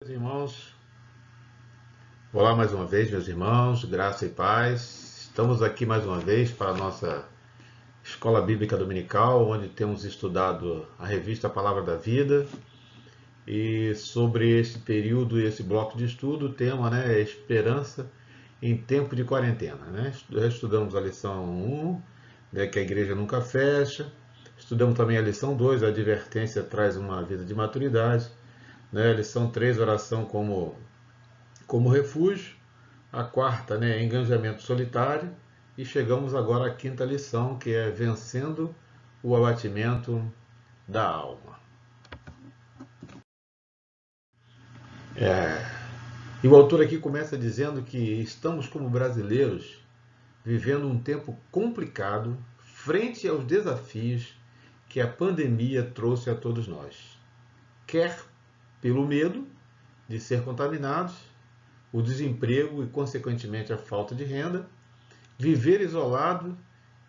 Meus irmãos, olá mais uma vez, meus irmãos, graça e paz. Estamos aqui mais uma vez para a nossa Escola Bíblica Dominical, onde temos estudado a revista Palavra da Vida. E sobre esse período e esse bloco de estudo, o tema é esperança em tempo de quarentena. Já estudamos a lição 1, que a igreja nunca fecha. Estudamos também a lição 2, a advertência traz uma vida de maturidade. Lição 3, oração como refúgio. A quarta, engajamento solitário. E chegamos agora à quinta lição, que é vencendo o abatimento da alma. E o autor aqui começa dizendo que estamos como brasileiros vivendo um tempo complicado frente aos desafios que a pandemia trouxe a todos nós. Quer pelo medo de ser contaminados, o desemprego e, consequentemente, a falta de renda, viver isolado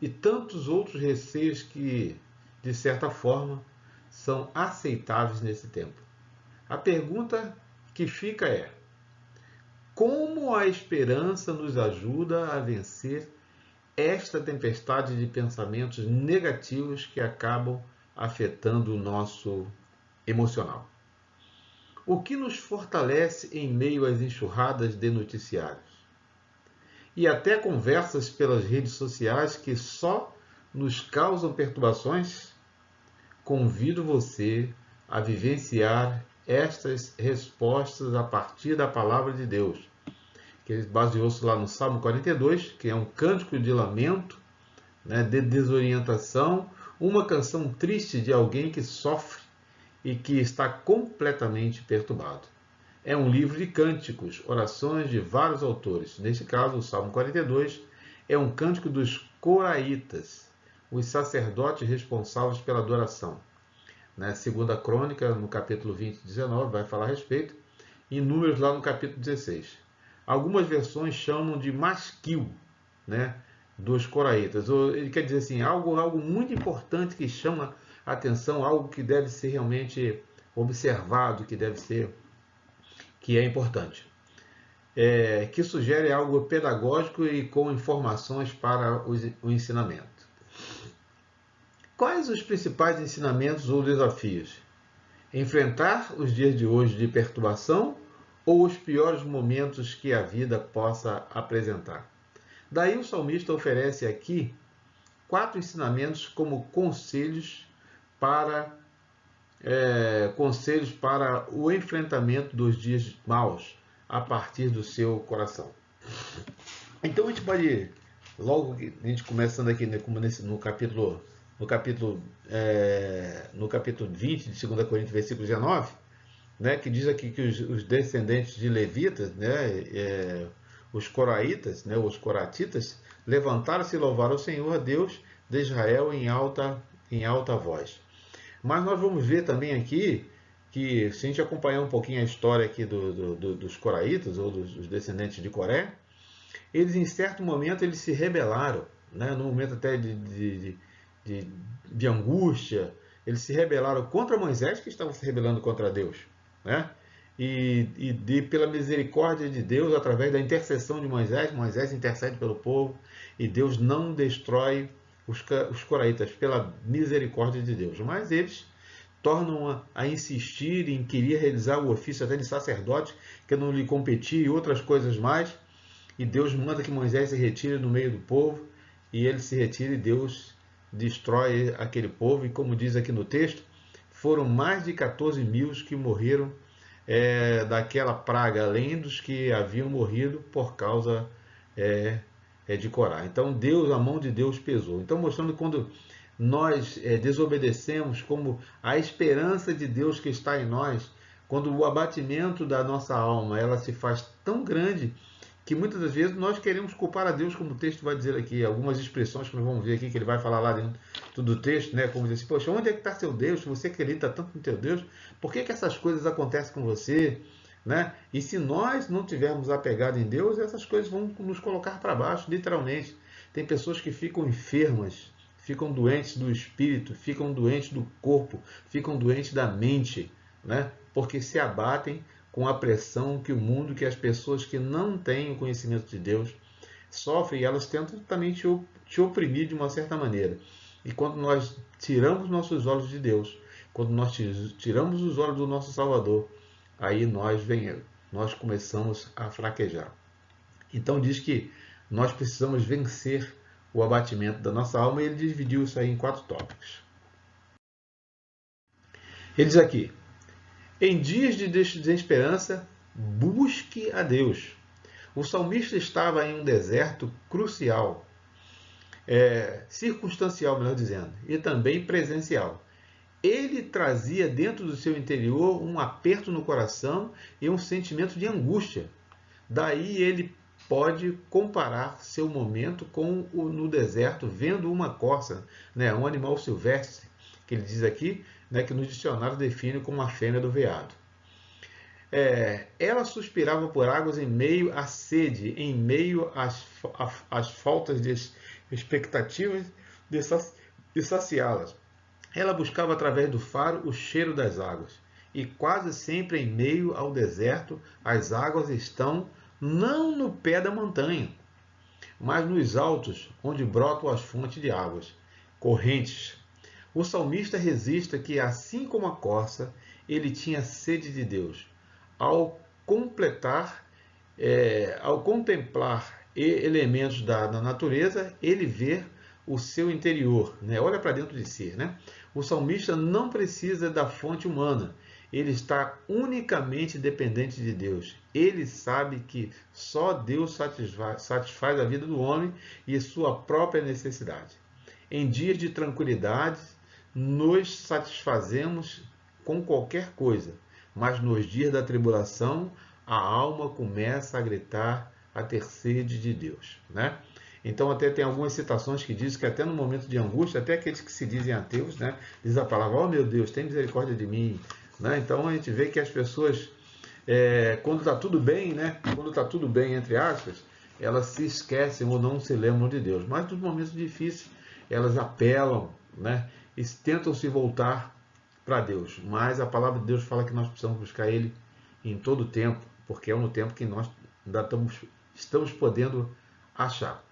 e tantos outros receios que, de certa forma, são aceitáveis nesse tempo. A pergunta que fica é: como a esperança nos ajuda a vencer esta tempestade de pensamentos negativos que acabam afetando o nosso emocional? O que nos fortalece em meio às enxurradas de noticiários? E até conversas pelas redes sociais que só nos causam perturbações? Convido você a vivenciar estas respostas a partir da palavra de Deus, que ele baseou-se lá no Salmo 42, que é um cântico de lamento, de desorientação, uma canção triste de alguém que sofre e que está completamente perturbado. É um livro de cânticos, orações de vários autores. Neste caso, o Salmo 42 é um cântico dos coraitas, os sacerdotes responsáveis pela adoração. Segunda Crônica, no capítulo 20, 19, vai falar a respeito, e Números lá no capítulo 16. Algumas versões chamam de masquil, dos coraitas. Ele quer dizer assim, algo muito importante que chama a atenção, algo que deve ser realmente observado, que é importante. Que sugere algo pedagógico e com informações para o ensinamento. Quais os principais ensinamentos ou desafios? Enfrentar os dias de hoje de perturbação ou os piores momentos que a vida possa apresentar? Daí o salmista oferece aqui 4 ensinamentos como conselhos para o enfrentamento dos dias maus a partir do seu coração. Então a gente pode, logo a gente começando aqui no capítulo 20 de 2 Coríntios, versículo 19, que diz aqui que os descendentes de levitas, os coraitas, os coratitas, levantaram-se e louvaram o Senhor, a Deus de Israel, em alta voz. Mas nós vamos ver também aqui que, se a gente acompanhar um pouquinho a história aqui dos coraitas, ou dos descendentes de Coré, eles em certo momento eles se rebelaram, no momento até de angústia, eles se rebelaram contra Moisés, que estava se rebelando contra Deus. Pela misericórdia de Deus, através da intercessão de Moisés intercede pelo povo, e Deus não destrói os coraitas pela misericórdia de Deus. Mas eles tornam a insistir em querer realizar o ofício até de sacerdote, que não lhe competia, e outras coisas mais. E Deus manda que Moisés se retire no meio do povo, e ele se retira e Deus destrói aquele povo. E como diz aqui no texto, foram mais de 14 mil que morreram daquela praga, além dos que haviam morrido por causa de Corá. Então a mão de Deus pesou. Então mostrando que quando nós desobedecemos, como a esperança de Deus que está em nós, quando o abatimento da nossa alma ela se faz tão grande, que muitas das vezes nós queremos culpar a Deus, como o texto vai dizer aqui, algumas expressões que nós vamos ver aqui, que ele vai falar lá dentro do texto, como dizer assim, poxa, onde é que está seu Deus? Se você acredita tanto no teu Deus, por que essas coisas acontecem com você? E se nós não tivermos apegado em Deus, essas coisas vão nos colocar para baixo, literalmente. Tem pessoas que ficam enfermas, ficam doentes do espírito, ficam doentes do corpo, ficam doentes da mente, porque se abatem com a pressão que o mundo, que as pessoas que não têm o conhecimento de Deus sofrem, e elas tentam também te oprimir de uma certa maneira. E quando nós tiramos nossos olhos de Deus, quando nós tiramos os olhos do nosso Salvador, aí nós começamos a fraquejar. Então diz que nós precisamos vencer o abatimento da nossa alma, e ele dividiu isso aí em 4 tópicos. Ele diz aqui: em dias de desesperança, busque a Deus. O salmista estava em um deserto crucial, circunstancial, melhor dizendo, e também presencial. Ele trazia dentro do seu interior um aperto no coração e um sentimento de angústia. Daí ele pode comparar seu momento com no deserto, vendo uma corça, né, um animal silvestre, que ele diz aqui, né, que no dicionário define como a fêmea do veado. Ela suspirava por águas em meio à sede, em meio às faltas de expectativas de saciá-las. Ela buscava através do faro o cheiro das águas. E quase sempre em meio ao deserto, as águas estão não no pé da montanha, mas nos altos, onde brotam as fontes de águas, correntes. O salmista registra que, assim como a corça, ele tinha sede de Deus. Ao contemplar elementos da natureza, ele vê o seu interior, né? Olha para dentro de si, né? O salmista não precisa da fonte humana, ele está unicamente dependente de Deus. Ele sabe que só Deus satisfaz a vida do homem e sua própria necessidade. Em dias de tranquilidade, nos satisfazemos com qualquer coisa, mas nos dias da tribulação, a alma começa a gritar, a ter sede de Deus, né? Então até tem algumas citações que dizem que até no momento de angústia, até aqueles que se dizem ateus, né, diz a palavra: oh meu Deus, tem misericórdia de mim, né? Então a gente vê que as pessoas, quando está tudo bem, né, quando está tudo bem, entre aspas, elas se esquecem ou não se lembram de Deus. Mas nos momentos difíceis, elas apelam, né, e tentam se voltar para Deus. Mas a palavra de Deus fala que nós precisamos buscar Ele em todo o tempo, porque é no tempo que nós ainda estamos podendo achar.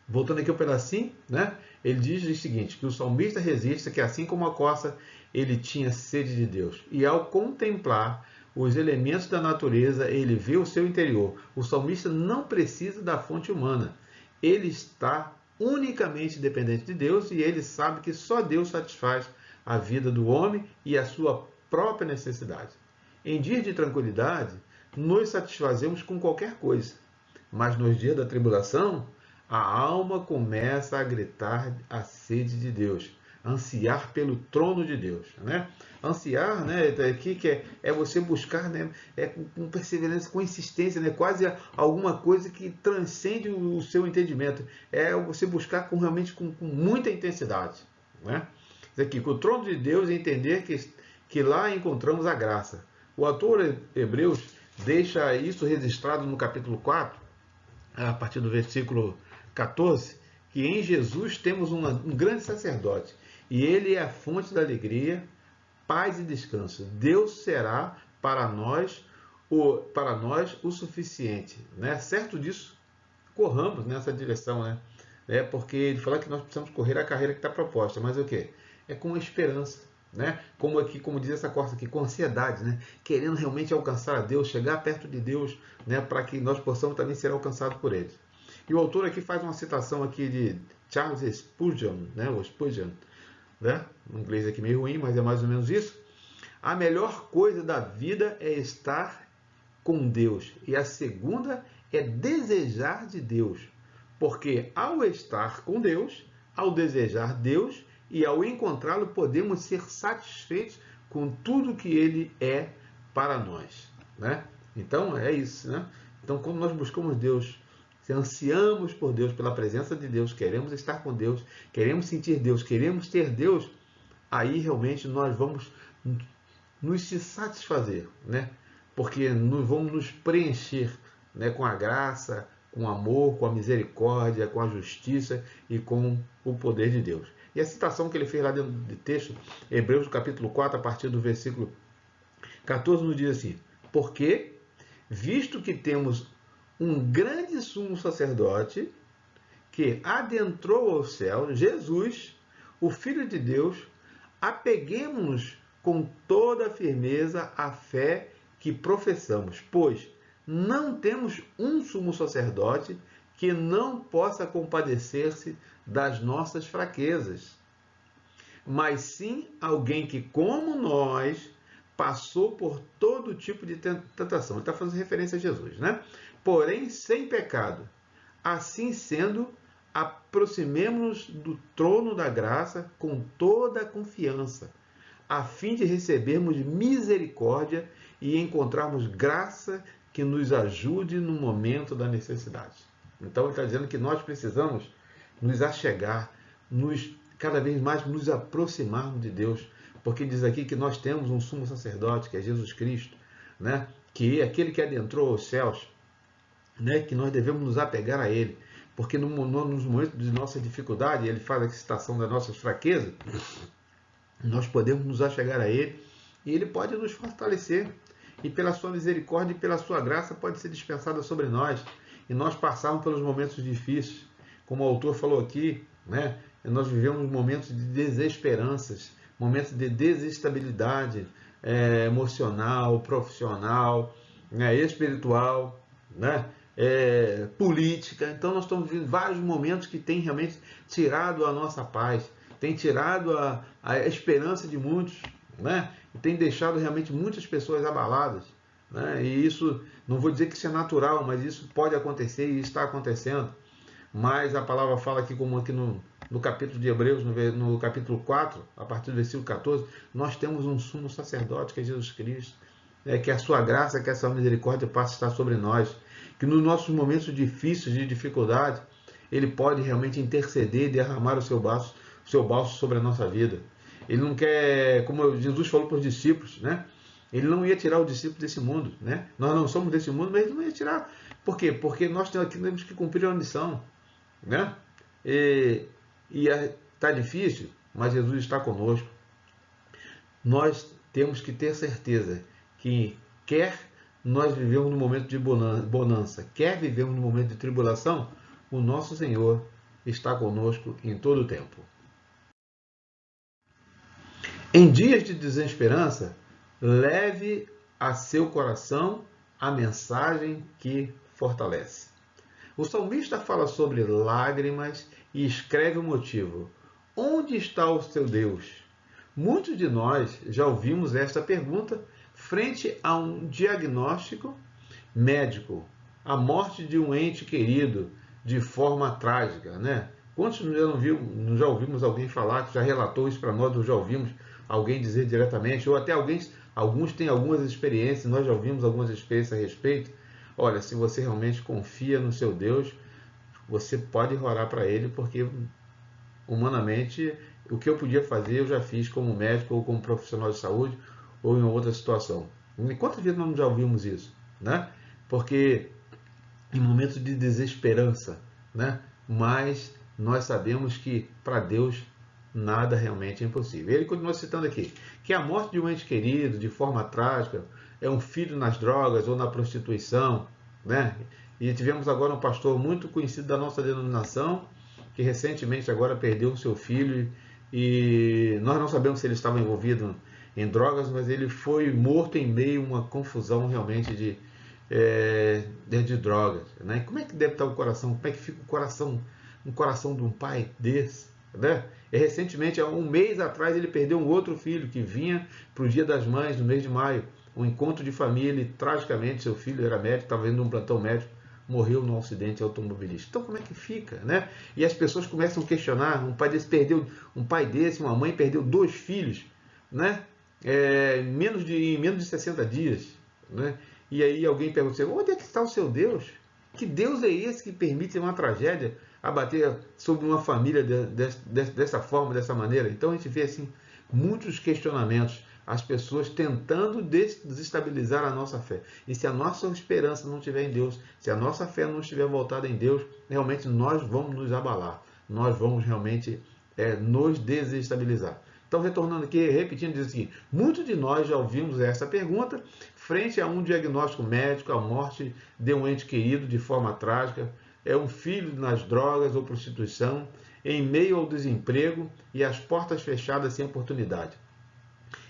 Voltando aqui um pedacinho, né? Ele diz o seguinte, que o salmista registra que, assim como a corça, ele tinha sede de Deus. E ao contemplar os elementos da natureza, ele vê o seu interior. O salmista não precisa da fonte humana. Ele está unicamente dependente de Deus e ele sabe que só Deus satisfaz a vida do homem e a sua própria necessidade. Em dias de tranquilidade, nos satisfazemos com qualquer coisa. Mas nos dias da tribulação, a alma começa a gritar a sede de Deus, ansiar pelo trono de Deus, né? Ansiar, né, aqui que é você buscar, né, com perseverança, com insistência, né, quase alguma coisa que transcende o seu entendimento. É você buscar realmente com muita intensidade, né? Isso aqui, com o trono de Deus, entender que lá encontramos a graça. O autor Hebreus deixa isso registrado no capítulo 4, a partir do versículo 14, que em Jesus temos um grande sacerdote, e ele é a fonte da alegria, paz e descanso. Deus será para nós o suficiente, né? Certo disso, corramos nessa direção, né? Porque ele fala que nós precisamos correr a carreira que está proposta, mas o quê? É com esperança, né? Como diz essa corça aqui, com ansiedade, né? Querendo realmente alcançar a Deus, chegar perto de Deus, né? Para que nós possamos também ser alcançados por Ele. E o autor aqui faz uma citação aqui de Charles Spurgeon, né? O Spurgeon, né? O inglês aqui meio ruim, mas é mais ou menos isso. A melhor coisa da vida é estar com Deus, e a segunda é desejar de Deus, porque ao estar com Deus, ao desejar Deus e ao encontrá-lo, podemos ser satisfeitos com tudo que Ele é para nós, né? Então é isso, né? Então quando nós buscamos Deus, se ansiamos por Deus, pela presença de Deus, queremos estar com Deus, queremos sentir Deus, queremos ter Deus, aí realmente nós vamos nos se satisfazer, né? Porque nós vamos nos preencher, né, com a graça, com o amor, com a misericórdia, com a justiça e com o poder de Deus. E a citação que ele fez lá dentro do texto, Hebreus capítulo 4, a partir do versículo 14, nos diz assim: Porque, visto que temos um grande sumo sacerdote que adentrou ao céu, Jesus, o Filho de Deus, apeguemo-nos com toda a firmeza à fé que professamos, pois não temos um sumo sacerdote que não possa compadecer-se das nossas fraquezas, mas sim alguém que, como nós, passou por todo tipo de tentação. Ele está fazendo referência a Jesus, né? Porém, sem pecado. Assim sendo, aproximemo-nos do trono da graça com toda a confiança, a fim de recebermos misericórdia e encontrarmos graça que nos ajude no momento da necessidade. Então, ele está dizendo que nós precisamos nos achegar, cada vez mais nos aproximarmos de Deus, porque diz aqui que nós temos um sumo sacerdote, que é Jesus Cristo, né? Que é aquele que adentrou aos céus, né? Que nós devemos nos apegar a ele, porque nos momentos de nossa dificuldade, ele faz a citação das nossas fraquezas, nós podemos nos achegar a ele e ele pode nos fortalecer, e pela sua misericórdia e pela sua graça pode ser dispensada sobre nós, e nós passarmos pelos momentos difíceis, como o autor falou aqui, né? Nós vivemos momentos de desesperanças, momentos de desestabilidade emocional, profissional, né? Espiritual, né? Política. Então nós estamos vivendo vários momentos que têm realmente tirado a nossa paz, tem tirado a esperança de muitos, né? E tem deixado realmente muitas pessoas abaladas, né? E isso, não vou dizer que isso é natural, mas isso pode acontecer e está acontecendo. Mas a palavra fala aqui, como aqui no capítulo de Hebreus, no capítulo 4, a partir do versículo 14, nós temos um sumo sacerdote, que é Jesus Cristo, que a sua graça, que a sua misericórdia possa estar sobre nós, que nos nossos momentos difíceis, de dificuldade, ele pode realmente interceder e derramar o seu bálsamo sobre a nossa vida. Ele não quer, como Jesus falou para os discípulos, né? Ele não ia tirar o discípulo desse mundo, né? Nós não somos desse mundo, mas ele não ia tirar. Por quê? Porque nós temos que cumprir a missão, né? Está difícil, mas Jesus está conosco. Nós temos que ter certeza que quer nós vivemos no momento de bonança, quer vivemos no momento de tribulação, o nosso Senhor está conosco em todo o tempo. Em dias de desesperança, leve a seu coração a mensagem que fortalece. O salmista fala sobre lágrimas e escreve o motivo. Onde está o seu Deus? Muitos de nós já ouvimos esta pergunta frente a um diagnóstico médico, a morte de um ente querido de forma trágica, né? Quantos já ouvimos alguém falar, que já relatou isso para nós, ou já ouvimos alguém dizer diretamente, ou até alguns têm algumas experiências, nós já ouvimos algumas experiências a respeito. Olha, se você realmente confia no seu Deus, você pode orar para ele, porque humanamente o que eu podia fazer eu já fiz como médico ou como profissional de saúde ou em outra situação. E quantas vezes nós não já ouvimos isso, né? Porque em momentos de desesperança, né? Mas nós sabemos que para Deus nada realmente é impossível. Ele continua citando aqui que a morte de um ente querido de forma trágica é um filho nas drogas ou na prostituição, né? E tivemos agora um pastor muito conhecido da nossa denominação que recentemente agora perdeu o seu filho e nós não sabemos se ele estava envolvido em drogas, mas ele foi morto em meio a uma confusão realmente de drogas, né? E como é que deve estar o coração? Como é que fica um coração de um pai desse, né? E recentemente, há um mês atrás, ele perdeu um outro filho que vinha para o Dia das Mães, no mês de maio, um encontro de família e tragicamente seu filho era médico, estava indo num plantão médico, morreu num acidente automobilístico. Então como é que fica, né? E as pessoas começam a questionar, um pai desse, uma mãe perdeu 2 filhos, né? Em menos de 60 dias, né? E aí alguém pergunta assim, onde é que está o seu Deus? Que Deus é esse que permite uma tragédia abater sobre uma família dessa forma, dessa maneira? Então a gente vê assim muitos questionamentos, as pessoas tentando desestabilizar a nossa fé. E se a nossa esperança não estiver em Deus, se a nossa fé não estiver voltada em Deus, realmente nós vamos nos abalar, nós vamos realmente nos desestabilizar. Então, retornando aqui, repetindo, diz assim: muitos de nós já ouvimos essa pergunta frente a um diagnóstico médico, a morte de um ente querido de forma trágica, é um filho nas drogas ou prostituição, em meio ao desemprego e as portas fechadas sem oportunidade.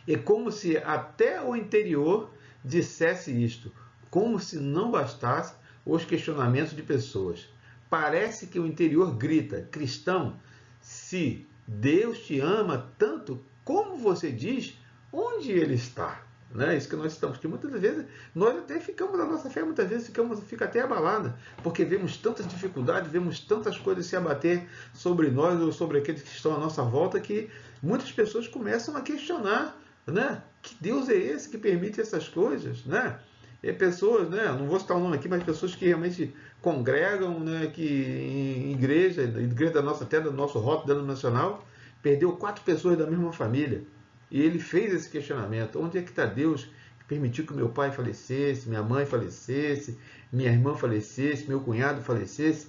É como se até o interior dissesse isto, como se não bastasse os questionamentos de pessoas. Parece que o interior grita: cristão, se Deus te ama tanto como você diz, onde Ele está? Né? Isso que nós estamos, porque muitas vezes nós até ficamos, a nossa fé muitas vezes fica até abalada, porque vemos tantas dificuldades, vemos tantas coisas se abater sobre nós ou sobre aqueles que estão à nossa volta, que muitas pessoas começam a questionar, né? Que Deus é esse que permite essas coisas, né? E pessoas, né? Não vou citar o nome aqui, mas pessoas que realmente congregam, né? Que em igreja da nossa, até do nosso rótulo denominacional, perdeu 4 pessoas da mesma família. E ele fez esse questionamento: onde é que está Deus que permitiu que meu pai falecesse, minha mãe falecesse, minha irmã falecesse, meu cunhado falecesse?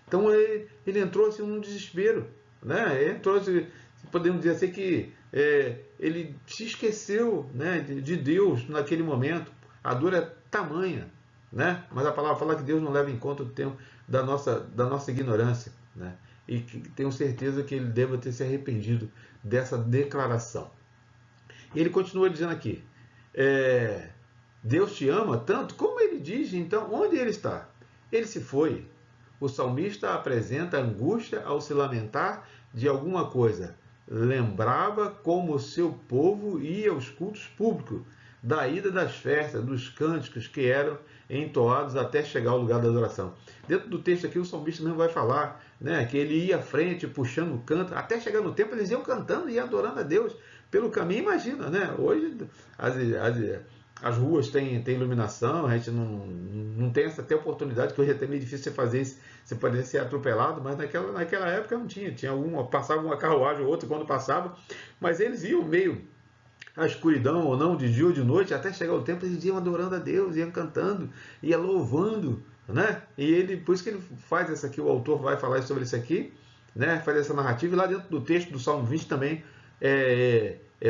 Então ele entrou assim num desespero, né? Ele entrou, podemos dizer assim, que ele se esqueceu, né, de Deus naquele momento. A dor é tamanha, né? Mas a palavra fala que Deus não leva em conta o tempo da nossa ignorância, né? E que tenho certeza que ele deva ter se arrependido dessa declaração. E ele continua dizendo aqui: Deus te ama tanto, como ele diz, então, onde ele está? Ele se foi. O salmista apresenta angústia ao se lamentar de alguma coisa. Lembrava como o seu povo ia aos cultos públicos, da ida das festas, dos cânticos que eram entoados até chegar ao lugar da adoração. Dentro do texto aqui, o salmista mesmo vai falar, né, que ele ia à frente, puxando o canto, até chegar no templo, eles iam cantando e adorando a Deus pelo caminho. Imagina, né? Hoje as ruas têm iluminação, a gente não tem essa até oportunidade, que hoje é até meio difícil você fazer isso, você poderia ser atropelado, mas naquela época não tinha. Passava uma carruagem ou outra quando passava, mas eles iam meio a escuridão ou não, de dia ou de noite, até chegar o tempo, eles iam adorando a Deus, iam cantando, iam louvando, né? E ele, por isso que ele faz essa aqui, o autor vai falar sobre isso aqui, né? Faz essa narrativa, e lá dentro do texto do Salmo 20 também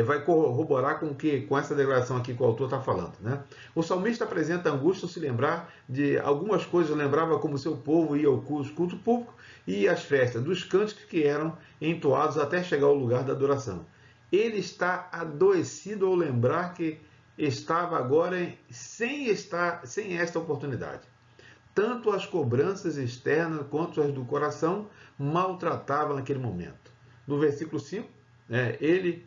vai corroborar com essa declaração aqui que o autor está falando, né? O salmista apresenta a angústia ao se lembrar de algumas coisas, lembrava como seu povo ia ao culto público e às festas, dos cânticos que eram entoados até chegar ao lugar da adoração. Ele está adoecido ao lembrar que estava agora sem esta oportunidade. Tanto as cobranças externas quanto as do coração maltratavam naquele momento. No versículo 5, ele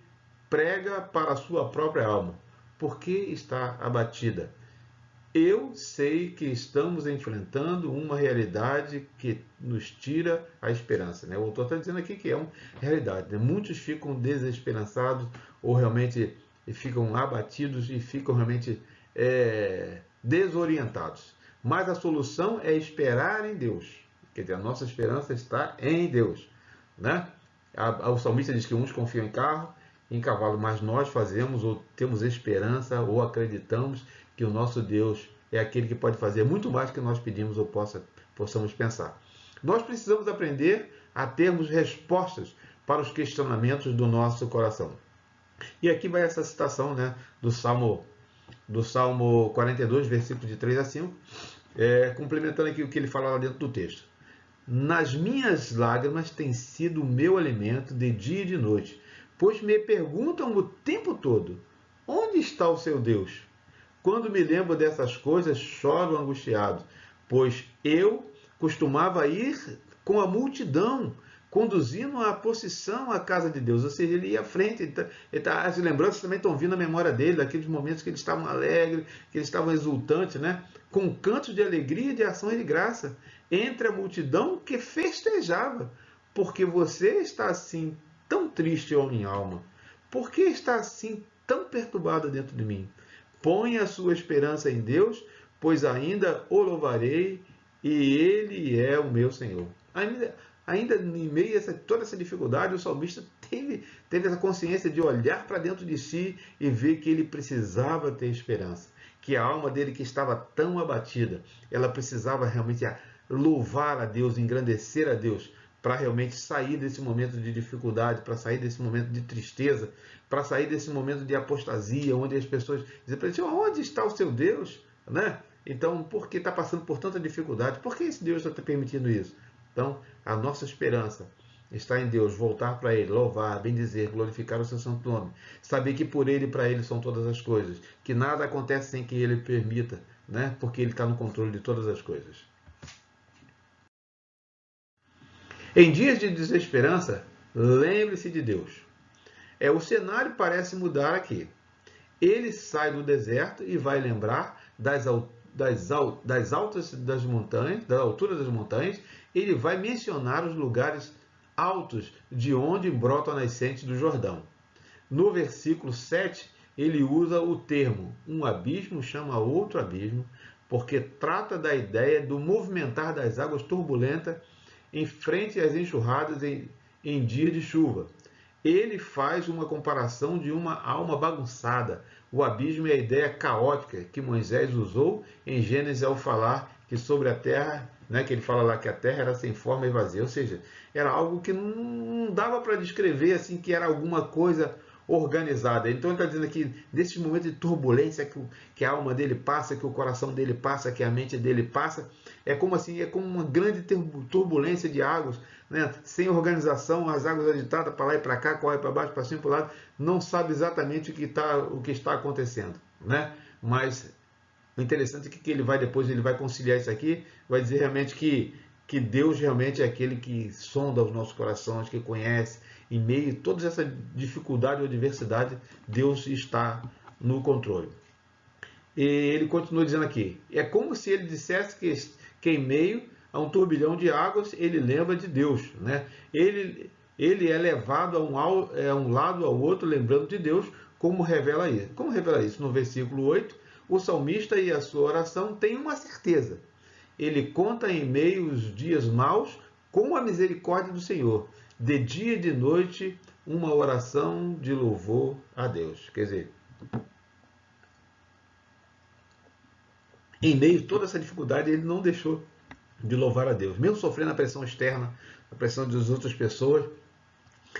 prega para a sua própria alma: por que está abatida? Eu sei que estamos enfrentando uma realidade que nos tira a esperança. Né? O autor está dizendo aqui que é uma realidade. Né? Muitos ficam desesperançados ou realmente ficam abatidos e ficam realmente desorientados. Mas a solução é esperar em Deus. Quer dizer, a nossa esperança está em Deus. Né? O salmista diz que uns confiam em carro, em cavalo, mas nós fazemos ou temos esperança ou acreditamos que o nosso Deus é aquele que pode fazer muito mais que nós pedimos ou possamos pensar. Nós precisamos aprender a termos respostas para os questionamentos do nosso coração. E aqui vai essa citação, né, do Salmo 42, versículos de 3 a 5, complementando aqui o que ele fala lá dentro do texto. Nas minhas lágrimas tem sido o meu alimento de dia e de noite, pois me perguntam o tempo todo: onde está o seu Deus? Quando me lembro dessas coisas, choro angustiado, pois eu costumava ir com a multidão, conduzindo a procissão à casa de Deus. Ou seja, ele ia à frente. As lembranças também estão vindo à memória dele, daqueles momentos que eles estavam alegres, que eles estavam exultantes, né? Com cantos de alegria e de ação e de graça, entre a multidão que festejava. Porque você está assim tão triste, ó minha alma? Por que está assim tão perturbada dentro de mim? Põe a sua esperança em Deus, pois ainda o louvarei e Ele é o meu Senhor. Ainda em meio a toda essa dificuldade, o salmista teve essa consciência de olhar para dentro de si e ver que ele precisava ter esperança. Que a alma dele, que estava tão abatida, ela precisava realmente louvar a Deus, engrandecer a Deus, para realmente sair desse momento de dificuldade, para sair desse momento de tristeza, para sair desse momento de apostasia, onde as pessoas dizem para ele, onde está o seu Deus? Né? Então, por que está passando por tanta dificuldade? Por que esse Deus está permitindo isso? Então, a nossa esperança está em Deus, voltar para Ele, louvar, bendizer, glorificar o seu santo nome. Saber que por Ele e para Ele são todas as coisas. Que nada acontece sem que Ele permita, né? Porque Ele está no controle de todas as coisas. Em dias de desesperança, lembre-se de Deus. O cenário parece mudar aqui. Ele sai do deserto e vai lembrar das altas das montanhas, da altura das montanhas. Ele vai mencionar os lugares altos de onde brota a nascente do Jordão. No versículo 7, ele usa o termo um abismo chama outro abismo, porque trata da ideia do movimentar das águas turbulentas em frente às enxurradas em dia de chuva. Ele faz uma comparação de uma alma bagunçada. O abismo é a ideia caótica que Moisés usou em Gênesis ao falar que sobre a terra, né, que ele fala lá que a terra era sem forma e vazia, ou seja, era algo que não dava para descrever assim que era alguma coisa organizada. Então ele está dizendo aqui, nesses momentos de turbulência que a alma dele passa, que o coração dele passa, que a mente dele passa, é como assim, é como uma grande turbulência de águas, né? Sem organização, as águas agitadas para lá e para cá, corre para baixo, para cima, para o lado, não sabe exatamente o que está acontecendo, né? Mas o interessante é que ele vai conciliar isso aqui, vai dizer realmente que Deus realmente é aquele que sonda os nossos corações, que conhece. Em meio a toda essa dificuldade ou adversidade, Deus está no controle. E ele continua dizendo aqui, é como se ele dissesse que em meio a um turbilhão de águas, ele lembra de Deus, né? Ele é levado a um lado ao outro, lembrando de Deus, como revela isso. Como revela isso? No versículo 8, o salmista e a sua oração têm uma certeza. Ele conta em meio aos dias maus com a misericórdia do Senhor. De dia e de noite, uma oração de louvor a Deus. Quer dizer, em meio a toda essa dificuldade, ele não deixou de louvar a Deus. Mesmo sofrendo a pressão externa, a pressão das outras pessoas,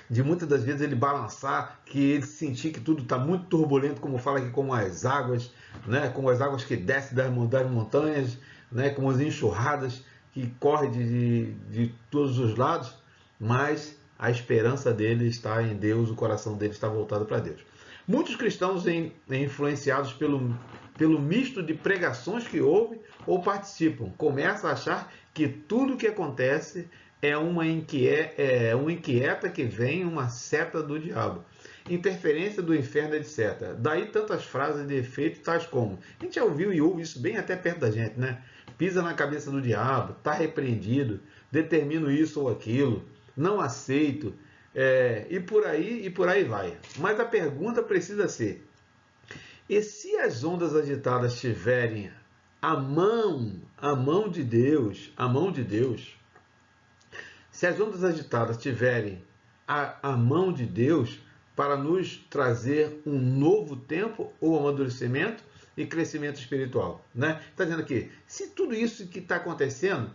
de muitas das vezes ele balançar, que ele sentir que tudo está muito turbulento, como fala aqui, como as águas, né? Como as águas que descem das montanhas, né? Como as enxurradas que correm de todos os lados, mas a esperança dele está em Deus, o coração dele está voltado para Deus. Muitos cristãos influenciados pelo misto de pregações que ouvem ou participam, começam a achar que tudo o que acontece é uma inquieta que vem uma seta do diabo, interferência do inferno, etc. Daí tantas frases de efeito, tais como, a gente já ouviu e ouve isso bem até perto da gente, né? Pisa na cabeça do diabo, está repreendido, determino isso ou aquilo, não aceito, e por aí vai. Mas a pergunta precisa ser, e se as ondas agitadas tiverem a mão de Deus, se as ondas agitadas tiverem a mão de Deus para nos trazer um novo tempo ou amadurecimento e crescimento espiritual, né? Está dizendo aqui, se tudo isso que está acontecendo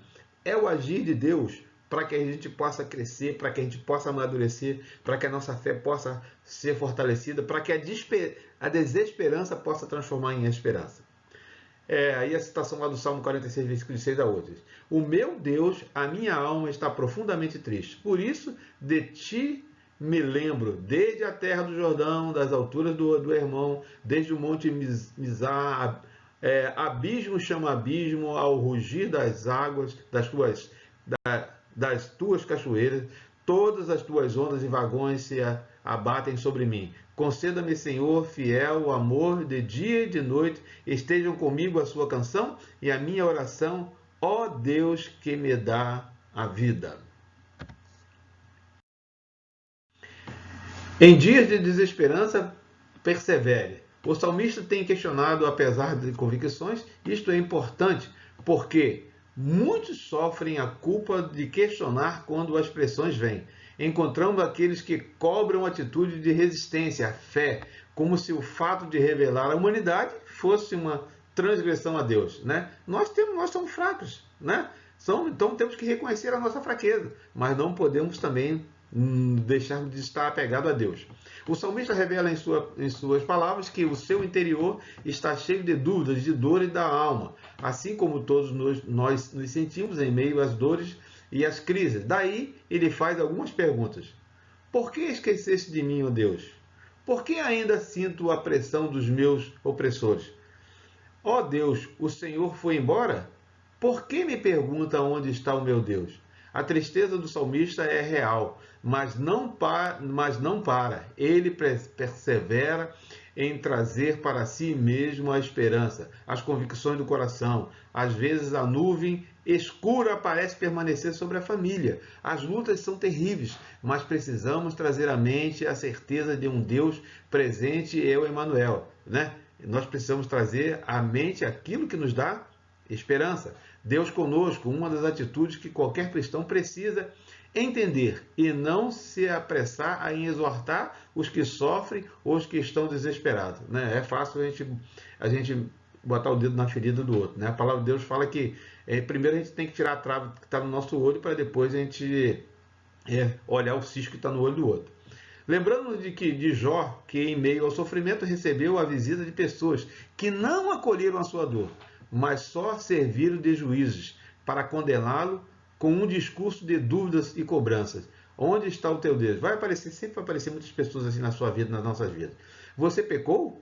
é o agir de Deus para que a gente possa crescer, para que a gente possa amadurecer, para que a nossa fé possa ser fortalecida, para que a desesperança possa transformar em esperança. Aí a citação lá do Salmo 46, versículo 6 a 8. O meu Deus, a minha alma está profundamente triste. Por isso, de ti me lembro, desde a terra do Jordão, das alturas do Hermon, desde o monte Mizar, abismo chama abismo, ao rugir das águas, das tuas cachoeiras, todas as tuas ondas e vagões se abatem sobre mim. Conceda-me, Senhor, fiel, o amor de dia e de noite, estejam comigo a sua canção e a minha oração, ó Deus que me dá a vida. Em dias de desesperança, persevere. O salmista tem questionado, apesar de convicções, isto é importante, porque muitos sofrem a culpa de questionar quando as pressões vêm. Encontramos aqueles que cobram atitude de resistência à fé, como se o fato de revelar a humanidade fosse uma transgressão a Deus, né? Nós somos fracos, né? Então temos que reconhecer a nossa fraqueza, mas não podemos também deixar de estar apegado a Deus. O salmista revela em suas palavras que o seu interior está cheio de dúvidas, de dores da alma, assim como todos nós nos sentimos em meio às dores e às crises. Daí ele faz algumas perguntas. Por que esqueceste de mim, ó Deus? Por que ainda sinto a pressão dos meus opressores? Ó Deus, o Senhor foi embora? Por que me pergunta onde está o meu Deus? A tristeza do salmista é real, mas não para. Ele persevera em trazer para si mesmo a esperança, as convicções do coração. Às vezes a nuvem escura parece permanecer sobre a família. As lutas são terríveis, mas precisamos trazer à mente a certeza de um Deus presente, o Emmanuel, né? Nós precisamos trazer à mente aquilo que nos dá esperança. Deus conosco, uma das atitudes que qualquer cristão precisa entender e não se apressar a exortar os que sofrem ou os que estão desesperados, né? É fácil a gente botar o dedo na ferida do outro, né? A palavra de Deus fala que primeiro a gente tem que tirar a trave que está no nosso olho para depois a gente olhar o cisco que está no olho do outro. Lembrando de Jó, que em meio ao sofrimento recebeu a visita de pessoas que não acolheram a sua dor, mas só serviram de juízes para condená-lo com um discurso de dúvidas e cobranças. Onde está o teu Deus? Sempre vai aparecer muitas pessoas assim na sua vida, nas nossas vidas. Você pecou?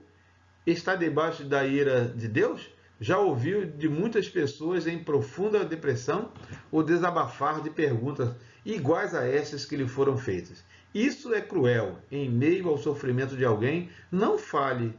Está debaixo da ira de Deus? Já ouviu de muitas pessoas em profunda depressão o desabafar de perguntas iguais a essas que lhe foram feitas. Isso é cruel. Em meio ao sofrimento de alguém, não fale,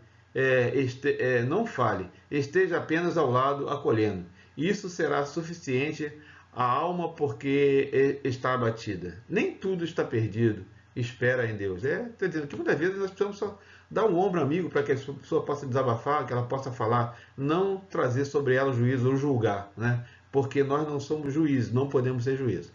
esteja apenas ao lado acolhendo. Isso será suficiente à alma porque está abatida. Nem tudo está perdido. Espera em Deus. Estou dizendo que muitas vezes nós precisamos só dar um ombro amigo para que a pessoa possa desabafar, que ela possa falar, não trazer sobre ela o juízo ou julgar, né? Porque nós não somos juízes, não podemos ser juízes.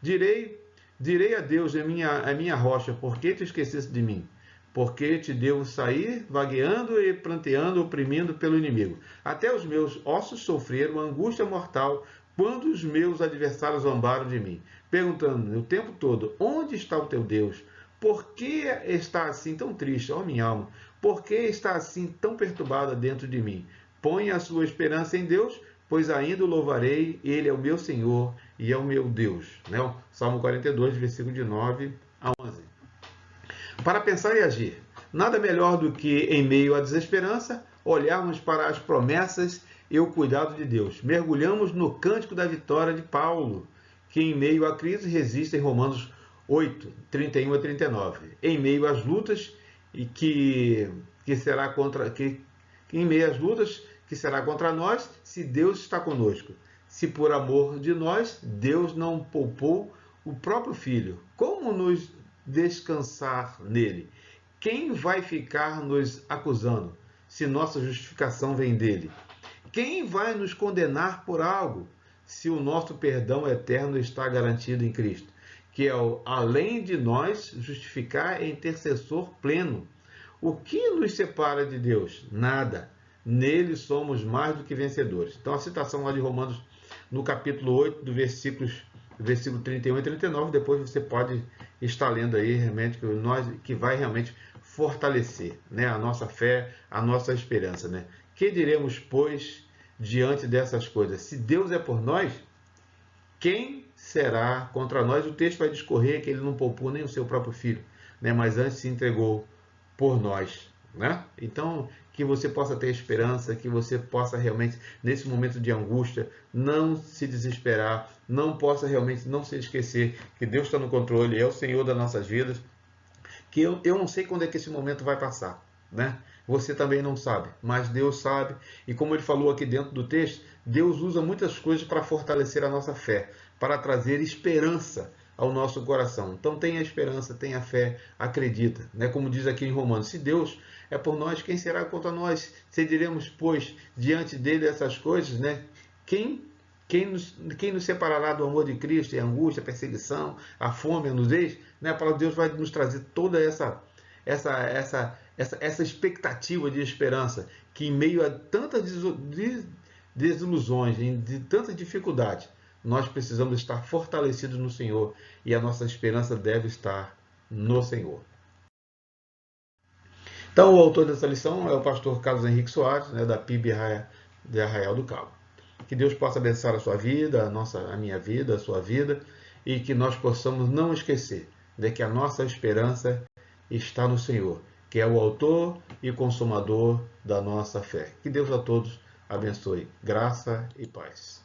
Direi a Deus, a minha rocha, por que te esqueceste de mim? Porque te devo sair vagueando e pranteando, oprimindo pelo inimigo. Até os meus ossos sofreram angústia mortal quando os meus adversários zombaram de mim, perguntando-me o tempo todo, onde está o teu Deus? Por que está assim tão triste, ó minha alma? Por que está assim tão perturbada dentro de mim? Ponha a sua esperança em Deus, pois ainda o louvarei, ele é o meu Senhor e é o meu Deus. Né? Salmo 42, versículo de 9 a 11. Para pensar e agir, nada melhor do que, em meio à desesperança, olharmos para as promessas e o cuidado de Deus. Mergulhamos no cântico da vitória de Paulo, que em meio à crise resiste em Romanos 8, 31 a 39. Em meio às lutas, e que em meio às lutas que será contra nós, se Deus está conosco. Se por amor de nós, Deus não poupou o próprio Filho, como nos descansar nele? Quem vai ficar nos acusando, se nossa justificação vem dele? Quem vai nos condenar por algo, se o nosso perdão eterno está garantido em Cristo, que é além de nós justificar e intercessor pleno? O que nos separa de Deus? Nada. Nele somos mais do que vencedores. Então a citação lá de Romanos, no capítulo 8, do versículo 31 e 39, depois você pode estar lendo aí, realmente, que vai realmente fortalecer, né, a nossa fé, a nossa esperança. Né? Que diremos, pois, diante dessas coisas? Se Deus é por nós, quem será contra nós? O texto vai discorrer que ele não poupou nem o seu próprio filho, né, mas antes se entregou por nós. Né? Então, que você possa ter esperança, que você possa realmente, nesse momento de angústia, não se desesperar, não possa realmente não se esquecer que Deus está no controle, é o Senhor das nossas vidas, que eu não sei quando é que esse momento vai passar, né? Você também não sabe, mas Deus sabe, e como ele falou aqui dentro do texto, Deus usa muitas coisas para fortalecer a nossa fé, para trazer esperança ao nosso coração. Então tenha esperança, tenha fé, acredita, né? Como diz aqui em Romanos, se Deus é por nós, quem será contra nós? Se diremos, pois, diante dele essas coisas, né? Quem nos separará do amor de Cristo? É a angústia, a perseguição, a fome, a nudez? Né? A palavra de Deus vai nos trazer toda essa expectativa de esperança, que em meio a tantas desilusões, de tantas dificuldades, nós precisamos estar fortalecidos no Senhor e a nossa esperança deve estar no Senhor. Então, o autor dessa lição é o pastor Carlos Henrique Soares, da PIB de Arraial do Cabo. Que Deus possa abençoar a sua vida, a minha vida, a sua vida, e que nós possamos não esquecer de que a nossa esperança está no Senhor, que é o autor e consumador da nossa fé. Que Deus a todos abençoe. Graça e paz.